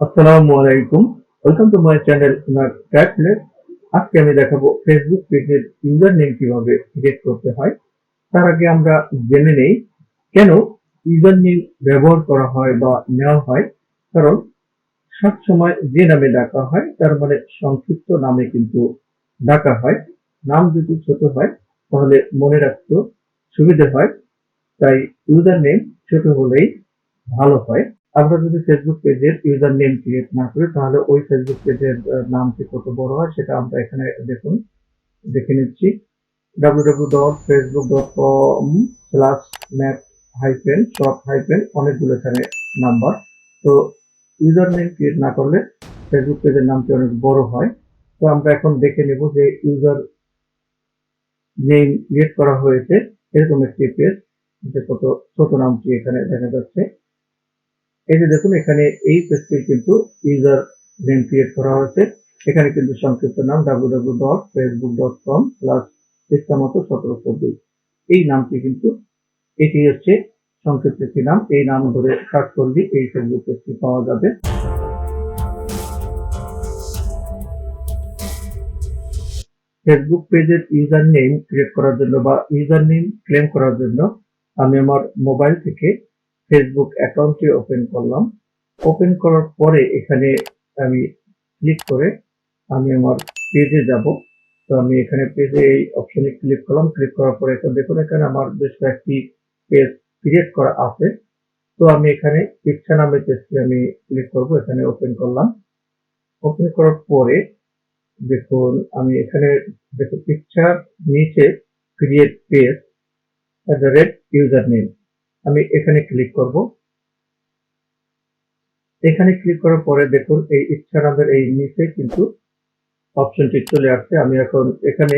আসসালামু আলাইকুম। Welcome to my channel Trifles. আজকে আমি দেখাবো ফেসবুক পেজের ইউজার নেম কিভাবে ক্রিয়েট করতে হয়। তার আগে আমরা জেনে নেই কেন ইউজার নেম ব্যবহার করা হয় বা নেওয়া হয়। কারণ সবসময় যে নামে ডাকা হয় তার মানে সংক্ষিপ্ত নামে কিন্তু ডাকা হয়। নাম যদি ছোট হয় তাহলে মনে রাখতে সুবিধে হয়। তাই ইউজার নেম ছোট হলেই ভালো হয়। আমরা যদি ফেসবুক পেজের ইউজার নেম ক্রিয়েট না করি তাহলে ওই ফেসবুক পেজের নামটি কত বড় হয় সেটা আমরা এখানে দেখে নিচ্ছি। www.facebook.com/map-shop- অনেকগুলো এখানে নাম্বার। তো ইউজার নেম ক্রিয়েট না করলে ফেসবুক পেজের নামটি অনেক বড় হয়। তো আমরা এখন দেখে নেব যে ইউজার নেম ক্রিয়েট করা হয়েছে এরকম একটি পেজ, যে কত ছোট নামটি এখানে দেখা যাচ্ছে। এই যে দেখুন, এখানে এই পেজটি কিন্তু ইউজার নেম ক্রিয়েট করা হয়েছে। এখানে কিন্তু সংক্ষিপ্ত নাম www.facebook.com/1714। এই নামটি কিন্তু এটি হচ্ছে সংক্ষিপ্ত একটি নাম। এই নাম ধরে সার্চ করলে এই ফেসবুক পেজটি পাওয়া যাবে। ফেসবুক পেজের ইউজার নেম ক্রিয়েট করার জন্য বা ইউজার নেম ক্লেম করার জন্য আমি আমার মোবাইল থেকে ফেসবুক অ্যাকাউন্টটি ওপেন করলাম। ওপেন করার পরে এখানে আমি ক্লিক করে আমি আমার পেজে যাব। তো আমি এখানে পেজে এই অপশনে ক্লিক করলাম। ক্লিক করার পরে দেখুন, এখানে আমার বেশ কয়েকটি পেজ ক্রিয়েট করা আছে। তো আমি এখানে ইচ্ছা নামে পেজটি আমি ক্লিক করব। এখানে ওপেন করলাম। ওপেন করার পরে দেখুন, আমি এখানে দেখুন ইচ্ছার নিচে ক্রিয়েট পেজ ইউজার নেম, আমি এখানে ক্লিক করব। এখানে ক্লিক করার পরে দেখুন এই ইচ্ছা নামের এই নিচে কিন্তু অপশনটি চলে আসছে। আমি এখন এখানে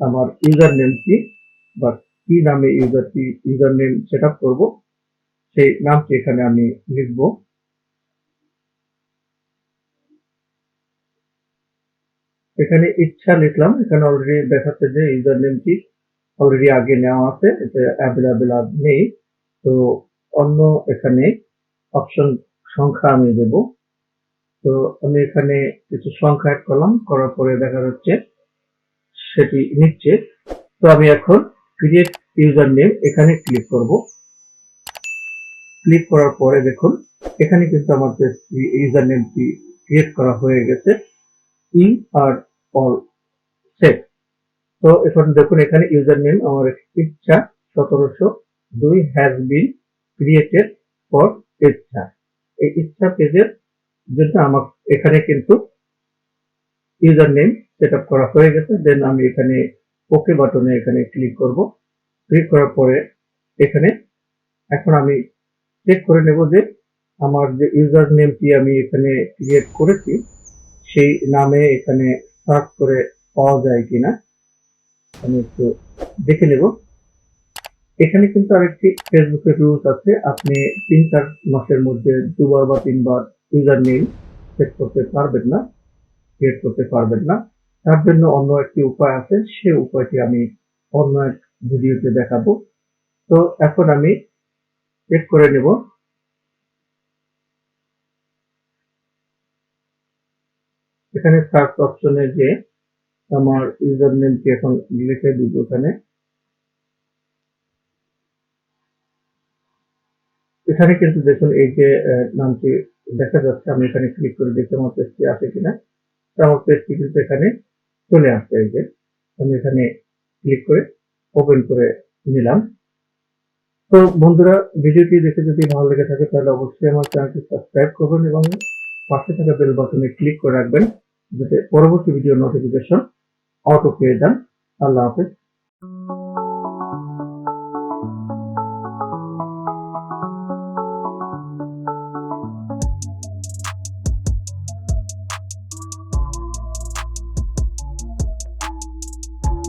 আমার ইউজার নেমটি বা কি নামে ইউজার নেম সেট আপ করবো সেই নামটি এখানে আমি লিখব। এখানে ইচ্ছা লিখলাম। এখানে অলরেডি দেখাচ্ছে যে ইউজার নেমটি অলরেডি আগে নেওয়া আছে, এটা অ্যাভেলেবেল আর নেই। তো অন্য এখানে অপশন সংখ্যা আমি দেব। তো আমি এখানে কিছু সংখ্যা অ্যাড করলাম, করার পরে দেখা যাচ্ছে সেটি নিচ্ছে। তো আমি এখন ক্রিয়েট ইউজার নেম এখানে ক্লিক করব। ক্লিক করার পরে দেখুন এখানে কিন্তু আমার ইউজার নেমটি ক্রিয়েট করা হয়ে গেছে। You are all set. তো এখন দেখুন এখানে ইউজার নেম আমার ইচ্ছা 1702 হ্যাজ বিন ক্রিয়েটেড ফর ইচ্ছা। এই ইচ্ছা পেজের জন্য আমার এখানে কিন্তু ইউজার নেম সেট আপ করা হয়ে গেছে। দেন আমি এখানে ওকে বাটনে এখানে ক্লিক করব। ক্লিক করার পরে এখানে এখন আমি চেক করে নেব যে আমার যে ইউজার নেমটি আমি এখানে ক্রিয়েট করেছি সেই নামে এখানে সার্চ করে পাওয়া যায় কিনা আমি একটু দেখে নেব। এখানে কিন্তু আরেকটি ফেসবুকের রুলস আছে, আপনি 3-4 মাসের মধ্যে 2বার বা 3বার ইউজার নেম সেট করতে পারবেন না, ক্রিয়েট করতে পারবেন না। তার জন্য অন্য একটি উপায় আছে, সেই উপায়টি আমি অন্য এক ভিডিওতে দেখাবো। তো এখন আমি চেক করে নেব। এখানে সার্চ অপশনে যে আমার ইউজার নেমটি এখন লিখে দিব। এখানে কিন্তু দেখুন এই যে নামটি দেখা যাচ্ছে। আমি এখানে ক্লিক করে দেখি আমার পেজটি আছে কিনা। আমার পেজটি কিন্তু এখানে চলে আসছে। এই যে আমি এখানে ক্লিক করে ওপেন করে নিলাম। তো বন্ধুরা, ভিডিওটি দেখে যদি ভালো লেগে থাকে তাহলে অবশ্যই আমার চ্যানেলটি সাবস্ক্রাইব করবেন এবং পাশে থাকা বেল বাটনে ক্লিক করে রাখবেন যাতে পরবর্তী ভিডিও নোটিফিকেশন অটো পেয়ে যান। আল্লাহ হাফেজ।